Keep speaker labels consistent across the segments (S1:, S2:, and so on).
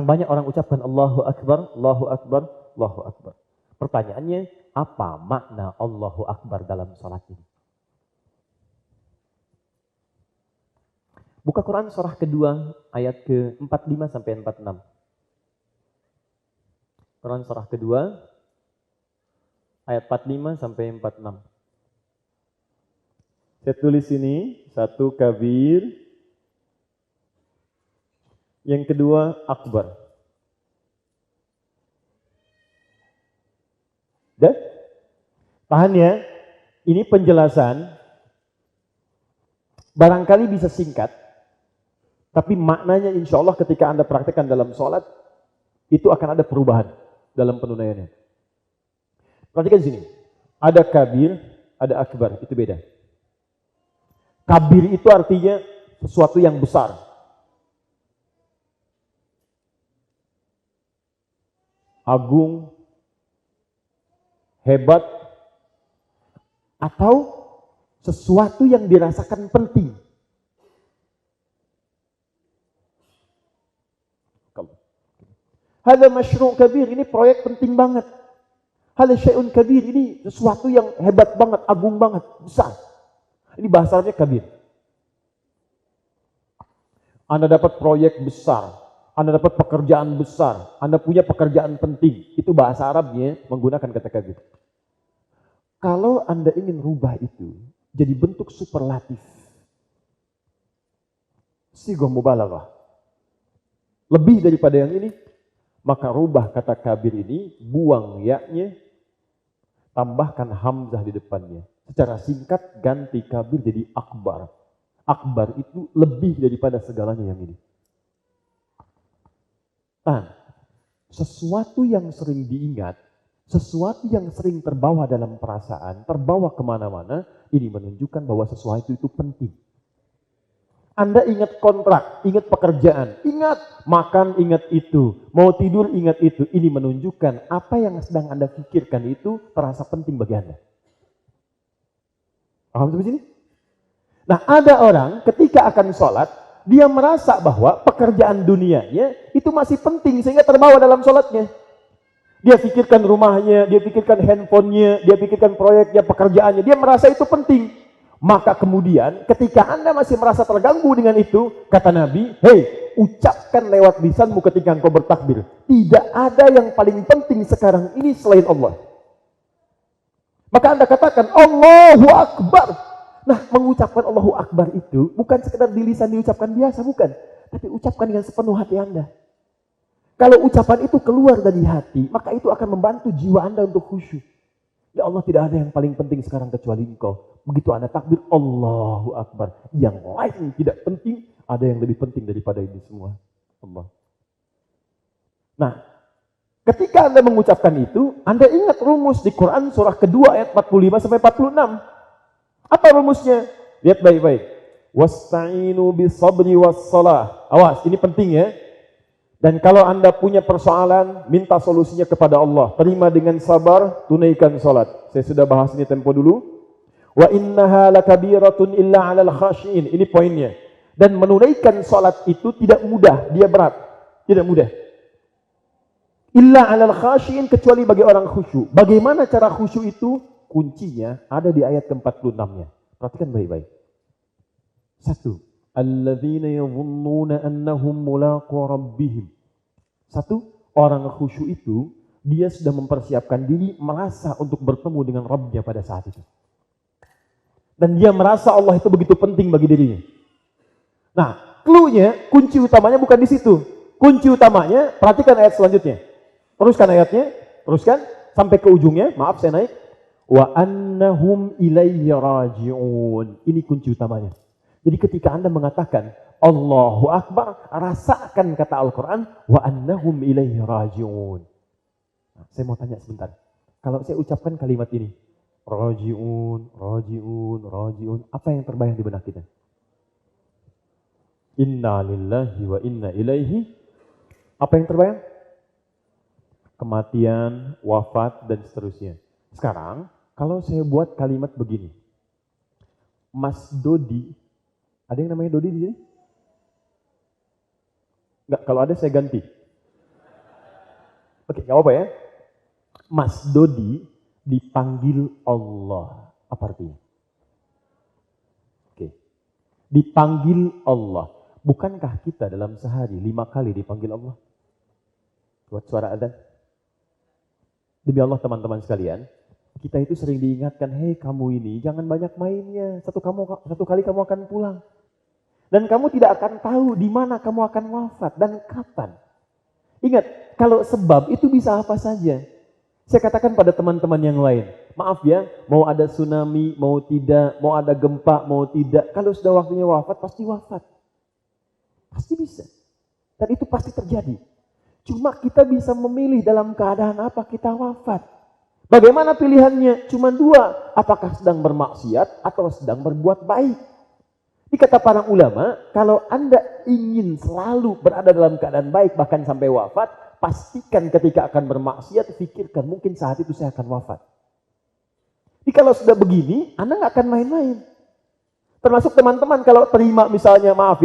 S1: Sekarang banyak orang ucapkan Allahu Akbar, Allahu Akbar, Allahu Akbar. Pertanyaannya, apa makna Allahu Akbar dalam salat ini? Buka Quran surah kedua ayat ke-45 sampai 46. Quran surah kedua ayat 45 sampai 46. Saya tulis ini, satu kabir, yang kedua akbar. Dah? Tahan ya, ini penjelasan barangkali bisa singkat, tapi maknanya insya Allah ketika Anda praktekkan dalam sholat, itu akan ada perubahan dalam penunaiannya. Perhatikan di sini, ada kabir, ada akbar, itu beda. Kabir itu artinya sesuatu yang besar. Agung, hebat, atau sesuatu yang dirasakan penting. Hadza masyru' kabir, ini proyek penting banget. Hadza syai'un kabir, ini sesuatu yang hebat banget, agung banget, besar. Ini bahasa Arabnya kabir. Anda dapat proyek besar, Anda dapat pekerjaan besar, Anda punya pekerjaan penting. Itu bahasa Arabnya menggunakan kata kabir. Kalau Anda ingin rubah itu jadi bentuk superlatif, sigah mubalaghah, lebih daripada yang ini, maka rubah kata kabir ini, buang ya-nya, tambahkan hamzah di depannya. Secara singkat ganti kabir jadi akbar. Akbar itu lebih daripada segalanya yang ini. Nah, sesuatu yang sering diingat, sesuatu yang sering terbawa dalam perasaan, terbawa kemana-mana, ini menunjukkan bahwa sesuatu itu penting. Anda ingat kontrak, ingat pekerjaan, ingat makan, ingat itu, mau tidur, ingat itu. Ini menunjukkan apa yang sedang Anda pikirkan itu terasa penting bagi Anda. Paham sampai sini? Nah, ada orang ketika akan sholat, dia merasa bahwa pekerjaan dunianya itu masih penting sehingga terbawa dalam sholatnya. Dia pikirkan rumahnya, dia pikirkan handphonenya, dia pikirkan proyeknya, pekerjaannya. Dia merasa itu penting. Maka kemudian ketika Anda masih merasa terganggu dengan itu, kata Nabi, hei, ucapkan lewat lisanmu ketika engkau bertakbir. Tidak ada yang paling penting sekarang ini selain Allah. Maka Anda katakan, Allahu Akbar. Nah, mengucapkan Allahu Akbar itu bukan sekedar di lisan diucapkan biasa, bukan. Tapi ucapkan dengan sepenuh hati Anda. Kalau ucapan itu keluar dari hati, maka itu akan membantu jiwa Anda untuk khusyuk. Ya Allah, tidak ada yang paling penting sekarang kecuali Engkau. Begitu Anda takbir, Allahu Akbar. Yang lain tidak penting, ada yang lebih penting daripada ini semua. Allah. Nah, ketika Anda mengucapkan itu, Anda ingat rumus di Quran surah kedua ayat 45 sampai 46. Apa rumusnya? Lihat baik-baik. Wasta'inu bis-sabri was-salah. Awas, ini penting ya. Dan kalau Anda punya persoalan, minta solusinya kepada Allah. Terima dengan sabar, tunaikan salat. Saya sudah bahas ini tempo dulu. Wa innaha lakabiratun illa 'alal khashiin. Ini poinnya. Dan menunaikan salat itu tidak mudah, dia berat. Tidak mudah. Illa 'alal khashiin, kecuali bagi orang khusyuk. Bagaimana cara khusyuk itu? Kuncinya ada di ayat ke-46-nya. Perhatikan baik-baik. 1. Alladzina yadhunnuna annahum mulaqu rabbihim. 1, orang khusyuk itu dia sudah mempersiapkan diri, merasa untuk bertemu dengan Rabbnya pada saat itu. Dan dia merasa Allah itu begitu penting bagi dirinya. Nah, clue-nya, kunci utamanya bukan di situ. Kunci utamanya, perhatikan ayat selanjutnya. Teruskan ayatnya, teruskan sampai ke ujungnya. Maaf saya naik. Wa annahum ilaihi raji'un. Ini kunci utamanya. Jadi ketika Anda mengatakan Allahu Akbar, rasakan kata Al-Quran, wa annahum ilaihi raji'un. Nah, saya mau tanya sebentar. Kalau saya ucapkan kalimat ini, raji'un, raji'un, raji'un, apa yang terbayang di benak kita? Inna lillahi wa inna ilaihi. Apa yang terbayang? Kematian, wafat, dan seterusnya. Sekarang, kalau saya buat kalimat begini. Mas Dodi, ada yang namanya Dodi di sini? Enggak, kalau ada saya ganti. Oke, nggak apa ya. Mas Dodi dipanggil Allah. Apa artinya? Oke. Dipanggil Allah. Bukankah kita dalam sehari 5 kali dipanggil Allah? Buat suara adzan. Demi Allah teman-teman sekalian, kita itu sering diingatkan, hei kamu ini jangan banyak mainnya, satu kali kamu akan pulang. Dan kamu tidak akan tahu di mana kamu akan wafat dan kapan. Ingat, kalau sebab itu bisa apa saja. Saya katakan pada teman-teman yang lain, maaf ya, mau ada tsunami, mau tidak, mau ada gempa, mau tidak, kalau sudah waktunya wafat, pasti wafat. Pasti bisa. Dan itu pasti terjadi. Cuma kita bisa memilih dalam keadaan apa kita wafat. Bagaimana pilihannya? Cuma 2, apakah sedang bermaksiat atau sedang berbuat baik. Di kata para ulama, kalau Anda ingin selalu berada dalam keadaan baik, bahkan sampai wafat, pastikan ketika akan bermaksiat, pikirkan mungkin saat itu saya akan wafat. Jadi kalau sudah begini, Anda nggak akan main-main. Termasuk teman-teman kalau terima misalnya, maaf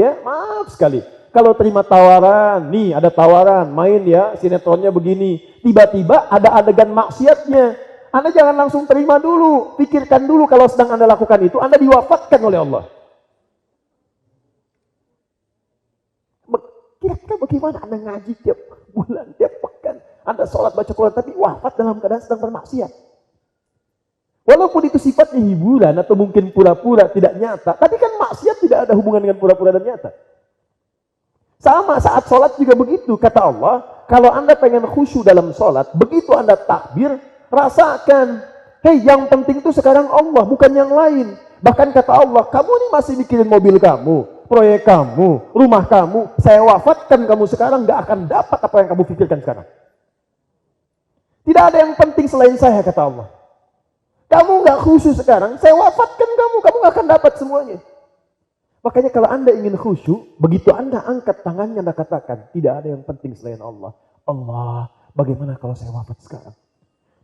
S1: sekali. Kalau terima tawaran, nih ada tawaran, main ya, sinetronnya begini. Tiba-tiba ada adegan maksiatnya. Anda jangan langsung terima dulu. Pikirkan dulu kalau sedang Anda lakukan itu, Anda diwafatkan oleh Allah. Kira-kira bagaimana Anda ngaji tiap bulan, tiap pekan. Anda sholat baca Quran, tapi wafat dalam keadaan sedang bermaksiat. Walaupun itu sifatnya hiburan atau mungkin pura-pura tidak nyata. Tapi kan maksiat tidak ada hubungan dengan pura-pura dan nyata. Sama saat sholat juga begitu. Kata Allah, kalau Anda pengen khusyuk dalam sholat, begitu Anda takbir, rasakan. Hei, yang penting itu sekarang Allah, bukan yang lain. Bahkan kata Allah, kamu ini masih mikirin mobil kamu, proyek kamu, rumah kamu. Saya wafatkan kamu sekarang, gak akan dapat apa yang kamu pikirkan sekarang. Tidak ada yang penting selain saya, kata Allah. Kamu gak khusyuk sekarang, saya wafatkan kamu gak akan dapat semuanya. Makanya kalau Anda ingin khusyuk, begitu Anda angkat tangannya, Anda katakan, tidak ada yang penting selain Allah. Allah, bagaimana kalau saya wafat sekarang?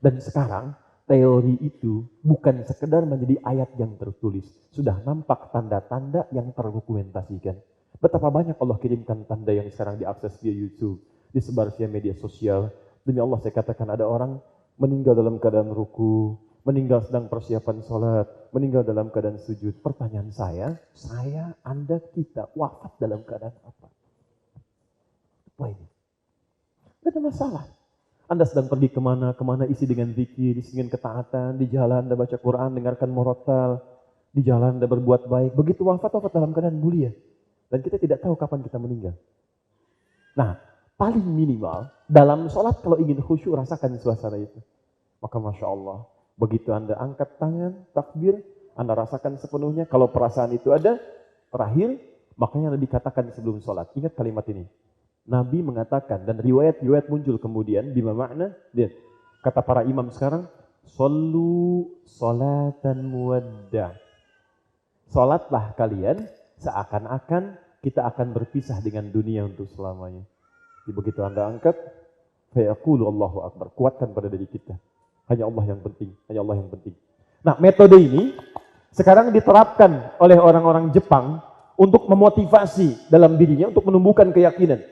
S1: Dan sekarang, teori itu bukan sekedar menjadi ayat yang tertulis. Sudah nampak tanda-tanda yang terdokumentasikan. Betapa banyak Allah kirimkan tanda yang sekarang diakses via YouTube, disebar via media sosial. Demi Allah saya katakan ada orang meninggal dalam keadaan ruku, meninggal sedang persiapan sholat, meninggal dalam keadaan sujud. Pertanyaan saya, Anda, kita wafat dalam keadaan apa? Apa ini? Tidak ada masalah. Anda sedang pergi kemana isi dengan zikir, isi dengan ketaatan, di jalan Anda baca Quran, dengarkan murattal, di jalan Anda berbuat baik. Begitu wafat dalam keadaan mulia. Dan kita tidak tahu kapan kita meninggal. Nah, paling minimal, dalam sholat kalau ingin khusyuk, rasakan suasana itu. Maka Masya Allah, begitu Anda angkat tangan, takbir, Anda rasakan sepenuhnya. Kalau perasaan itu ada, terakhir, makanya Nabi katakan sebelum sholat. Ingat kalimat ini. Nabi mengatakan, dan riwayat-riwayat muncul kemudian, bima makna, lihat, kata para imam sekarang, Sallu salatan muwadda. Salatlah kalian, seakan-akan kita akan berpisah dengan dunia untuk selamanya. Jadi begitu Anda angkat, fayaqulu Allahu Akbar. Kuatkan pada diri kita. Hanya Allah yang penting, hanya Allah yang penting. Nah, metode ini sekarang diterapkan oleh orang-orang Jepang untuk memotivasi dalam dirinya untuk menumbuhkan keyakinan.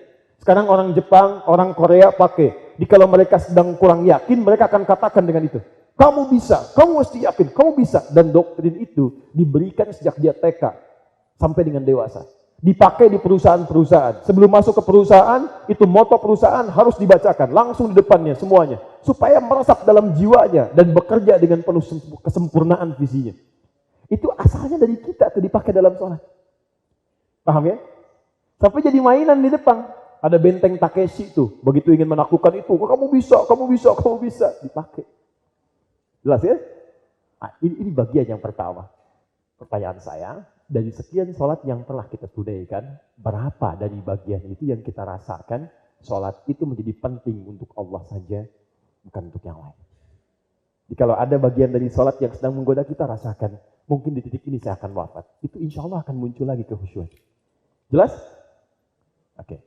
S1: Sekarang orang Jepang, orang Korea pakai. Jadi kalau mereka sedang kurang yakin, mereka akan katakan dengan itu. Kamu bisa, kamu mesti yakin, kamu bisa. Dan doktrin itu diberikan sejak dia TK sampai dengan dewasa. Dipakai di perusahaan-perusahaan. Sebelum masuk ke perusahaan, itu moto perusahaan harus dibacakan. Langsung di depannya semuanya. Supaya meresap dalam jiwanya dan bekerja dengan penuh kesempurnaan visinya. Itu asalnya dari kita tuh dipakai dalam sholat. Paham ya? Sampai jadi mainan di depan. Ada benteng Takeshi tuh. Begitu ingin menaklukkan itu. Kamu bisa, kamu bisa, kamu bisa. Dipakai. Jelas ya? Nah, ini bagian yang pertama. Pertanyaan saya, dari sekian sholat yang telah kita tunaikan, berapa dari bagian itu yang kita rasakan sholat itu menjadi penting untuk Allah saja, bukan untuk yang lain. Jadi kalau ada bagian dari sholat yang sedang menggoda kita, rasakan. Mungkin di titik ini saya akan wafat. Itu insya Allah akan muncul lagi kehusyuan. Jelas? Oke. Okay.